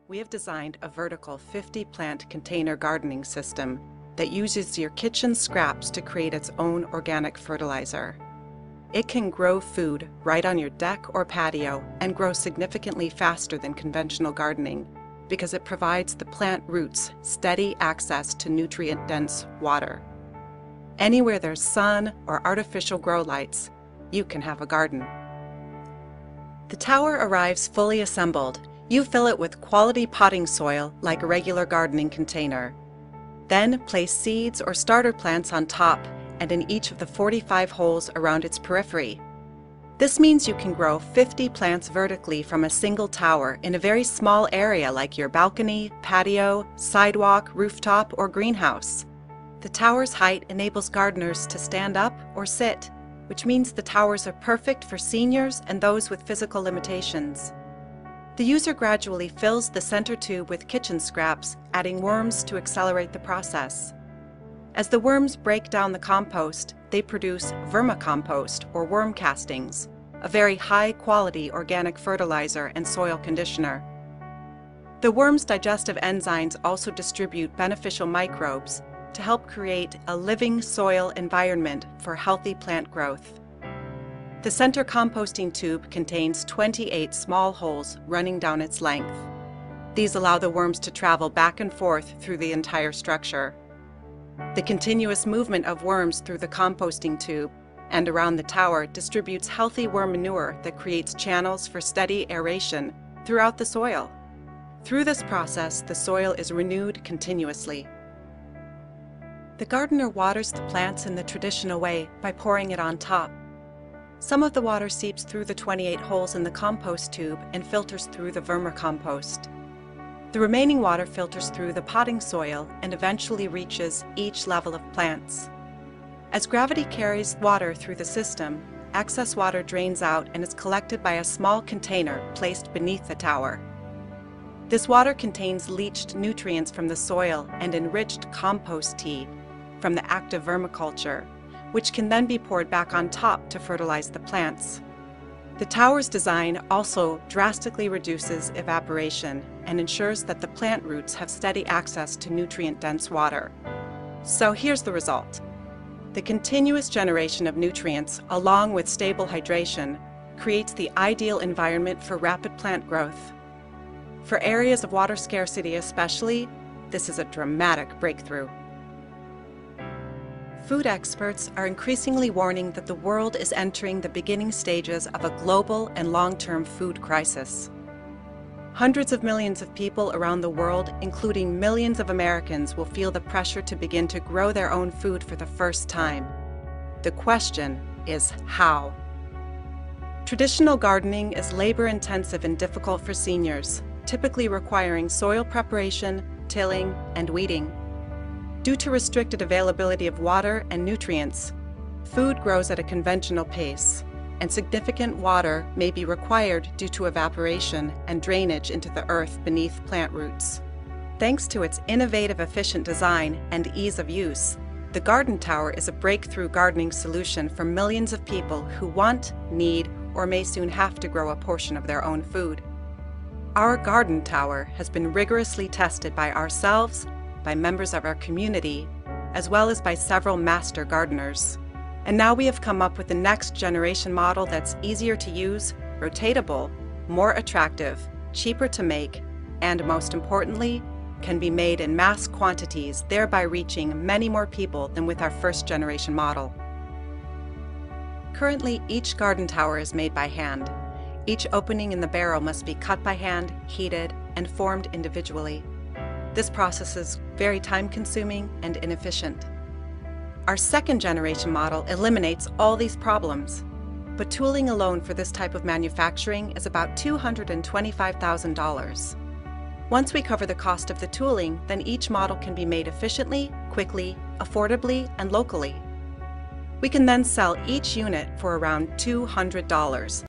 We have designed a vertical 50-plant container gardening system that uses your kitchen scraps to create its own organic fertilizer. It can grow food right on your deck or patio and grow significantly faster than conventional gardening because it provides the plant roots steady access to nutrient-dense water. Anywhere there's sun or artificial grow lights, you can have a garden. The tower arrives fully assembled. You fill it with quality potting soil like a regular gardening container. Then place seeds or starter plants on top and in each of the 45 holes around its periphery. This means you can grow 50 plants vertically from a single tower in a very small area like your balcony, patio, sidewalk, rooftop, or greenhouse. The tower's height enables gardeners to stand up or sit, which means the towers are perfect for seniors and those with physical limitations. The user gradually fills the center tube with kitchen scraps, adding worms to accelerate the process. As the worms break down the compost, they produce vermicompost or worm castings, a very high-quality organic fertilizer and soil conditioner. The worms' digestive enzymes also distribute beneficial microbes to help create a living soil environment for healthy plant growth. The center composting tube contains 28 small holes running down its length. These allow the worms to travel back and forth through the entire structure. The continuous movement of worms through the composting tube and around the tower distributes healthy worm manure that creates channels for steady aeration throughout the soil. Through this process, the soil is renewed continuously. The gardener waters the plants in the traditional way by pouring it on top. Some of the water seeps through the 28 holes in the compost tube and filters through the vermicompost. The remaining water filters through the potting soil and eventually reaches each level of plants. As gravity carries water through the system, excess water drains out and is collected by a small container placed beneath the tower. This water contains leached nutrients from the soil and enriched compost tea from the active vermiculture, which can then be poured back on top to fertilize the plants. The tower's design also drastically reduces evaporation and ensures that the plant roots have steady access to nutrient-dense water. So here's the result. The continuous generation of nutrients, along with stable hydration, creates the ideal environment for rapid plant growth. For areas of water scarcity especially, this is a dramatic breakthrough. Food experts are increasingly warning that the world is entering the beginning stages of a global and long-term food crisis. Hundreds of millions of people around the world, including millions of Americans, will feel the pressure to begin to grow their own food for the first time. The question is how? Traditional gardening is labor-intensive and difficult for seniors, typically requiring soil preparation, tilling, and weeding. Due to restricted availability of water and nutrients, food grows at a conventional pace, and significant water may be required due to evaporation and drainage into the earth beneath plant roots. Thanks to its innovative, efficient design and ease of use, the Garden Tower is a breakthrough gardening solution for millions of people who want, need, or may soon have to grow a portion of their own food. Our Garden Tower has been rigorously tested by ourselves, by members of our community, as well as by several master gardeners. And now we have come up with the next generation model that's easier to use, rotatable, more attractive, cheaper to make, and most importantly, can be made in mass quantities, thereby reaching many more people than with our first generation model. Currently, each garden tower is made by hand. Each opening in the barrel must be cut by hand, heated, and formed individually. This process is very time-consuming and inefficient. Our second generation model eliminates all these problems, but tooling alone for this type of manufacturing is about $225,000. Once we cover the cost of the tooling, then each model can be made efficiently, quickly, affordably, and locally. We can then sell each unit for around $200.